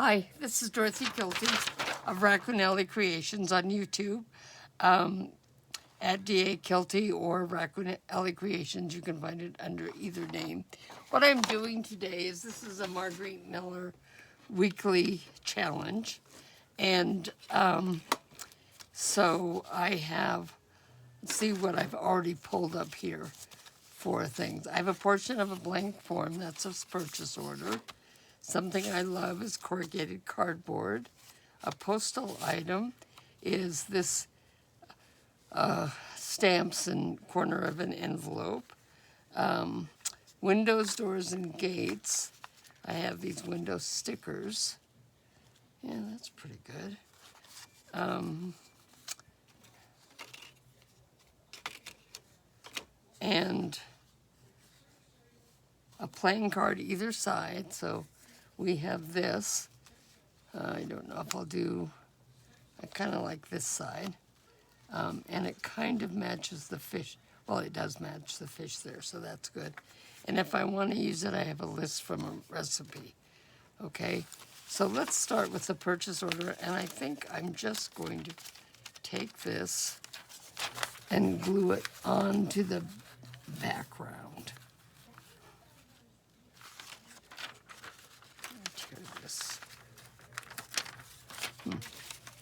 Hi, this is Dorothy Kilty of Raccoon Alley Creations on YouTube. At D.A. Kilty or Raccoon Alley Creations, you can find it under either name. What I'm doing today is this is a Marguerite Miller weekly challenge. And so I have, let's see what I've already pulled up here for things. I have a portion of a blank form, that's a purchase order. Something I love is corrugated cardboard. A postal item is this stamps in corner of an envelope. Windows, doors, and gates. I have these window stickers. Yeah, that's pretty good. And a playing card either side. So we have this. I don't know if I'll do, I kind of like this side. And it kind of matches the fish. Well, it does match the fish there, so that's good. And if I want to use it, I have a list from a recipe. Okay, so let's start with the purchase order. And I think I'm just going to take this and glue it onto the background. Tear this.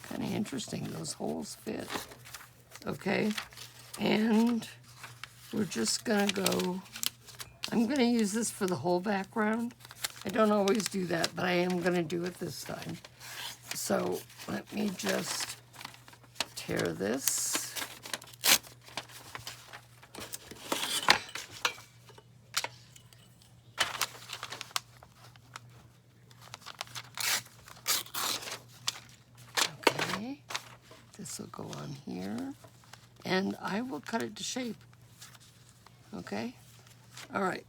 Kind of interesting, those holes fit. Okay, and we're just gonna go, I'm gonna use this for the whole background. I don't always do that, but I am gonna do it this time. So let me just tear this. Okay, this will go on here. And I will cut it to shape, okay? All right,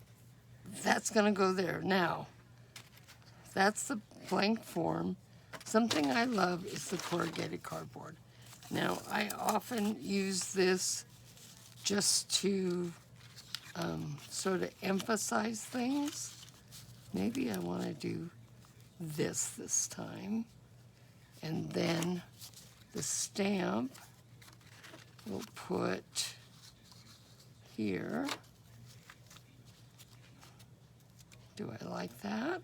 that's gonna go there. Now, that's the blank form. Something I love is the corrugated cardboard. Now, I often use this just to sort of emphasize things. Maybe I wanna do this time. And then the stamp, we'll put here. Do I like that?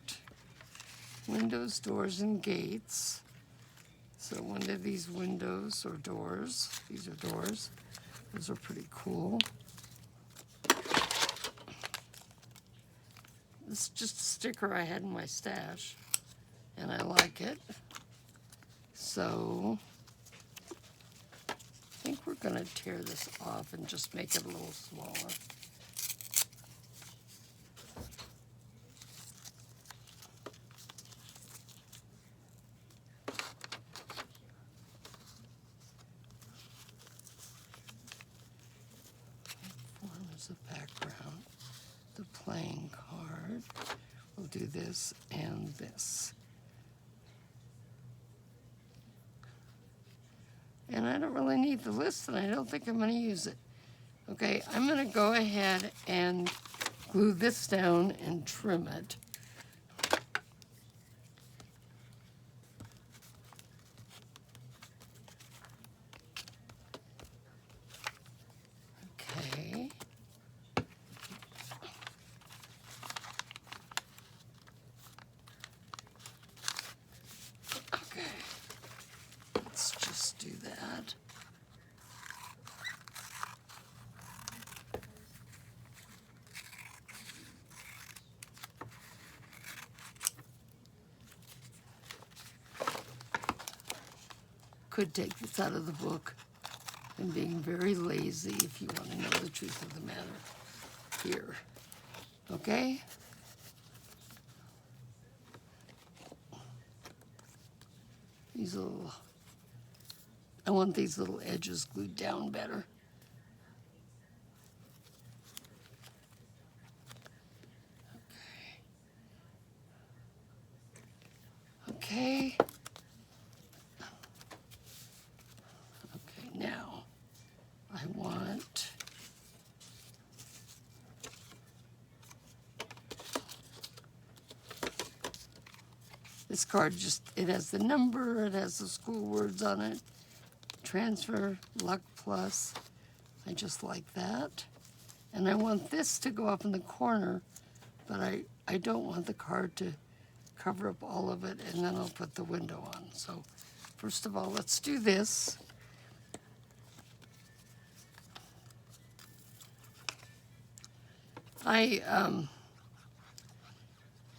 Windows, doors, and gates. So one of these windows or doors, these are doors. Those are pretty cool. This is just a sticker I had in my stash, and I like it. So I think we're gonna tear this off and just make it a little smaller. Form is the background. The playing card. We'll do this and this. And I don't really need the list, and I don't think I'm going to use it. Okay, I'm going to go ahead and glue this down and trim it. Okay. Okay. Let's just do that. Could take this out of the book. I'm being very lazy if you want to know the truth of the matter. Here. Okay? These little, I want these little edges glued down better. Okay. Okay, now I want This card it has the number, it has the school words on it. Transfer, luck plus. I just like that. And I want this to go up in the corner, but I don't want the card to cover up all of it, and then I'll put the window on. So first of all, let's do this. I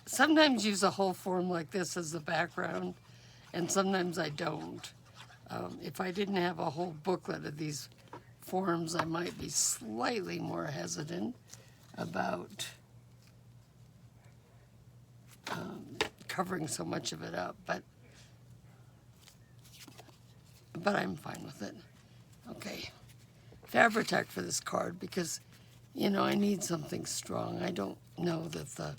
sometimes use a whole form like this as the background, and sometimes I don't. If I didn't have a whole booklet of these forms, I might be slightly more hesitant about covering so much of it up, but I'm fine with it. Okay, Fabri-Tac for this card because, you know, I need something strong. I don't know that the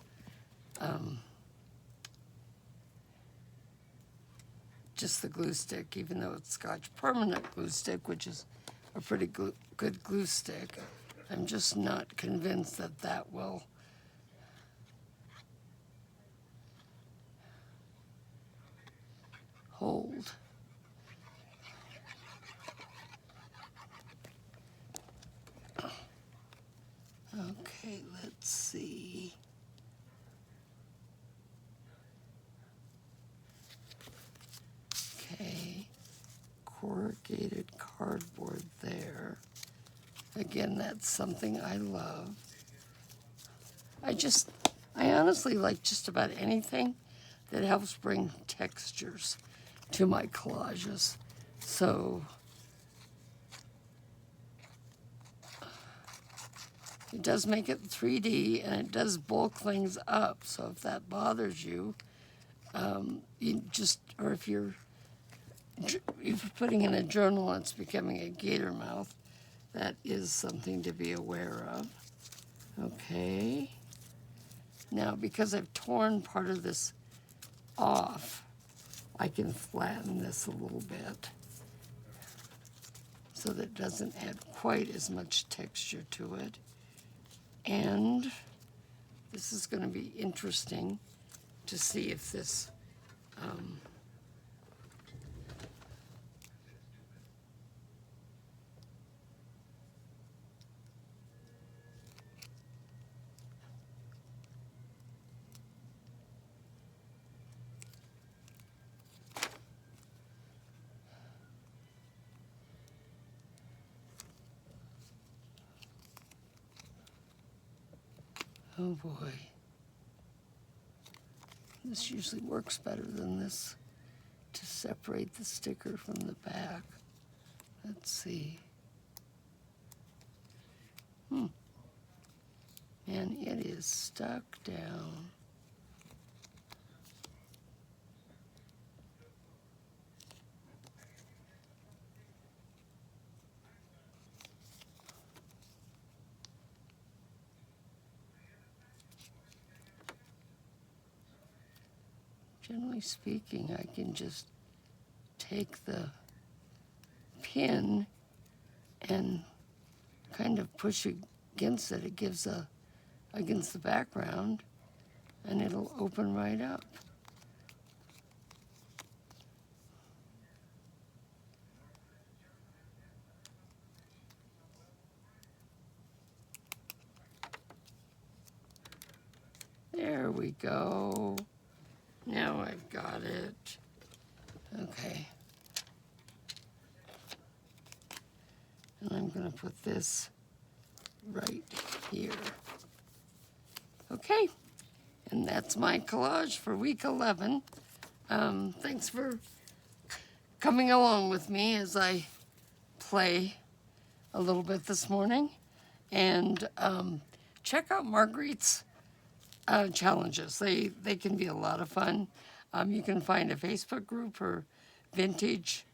just the glue stick, even though it's Scotch Permanent glue stick, which is a pretty good glue stick, I'm just not convinced that that will hold. Okay, let's see. Okay, corrugated cardboard there. Again, that's something I love. I honestly like just about anything that helps bring textures to my collages. So it does make it 3D, and it does bulk things up. So if that bothers you, or if you're putting in a journal and it's becoming a gator mouth, that is something to be aware of. Okay. Now, because I've torn part of this off, I can flatten this a little bit so that it doesn't add quite as much texture to it. And this is going to be interesting to see if this oh boy. This usually works better than this to separate the sticker from the back. Let's see. And it is stuck down. Generally speaking, I can just take the pin and kind of push against it. It gives against the background, and it'll open right up. There we go. Now I've got it. Okay. And I'm going to put this right here. Okay. And that's my collage for week 11. Thanks for coming along with me as I play a little bit this morning. And check out Marguerite's challenges. They can be a lot of fun. You can find a Facebook group, her vintage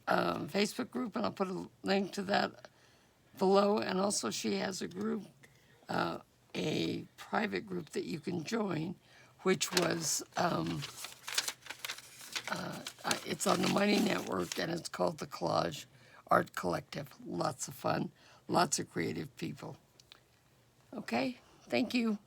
Facebook group, and I'll put a link to that below. And also she has a group, a private group that you can join, which was, it's on the Money Network, and it's called the Collage Art Collective. Lots of fun, lots of creative people. Okay, thank you.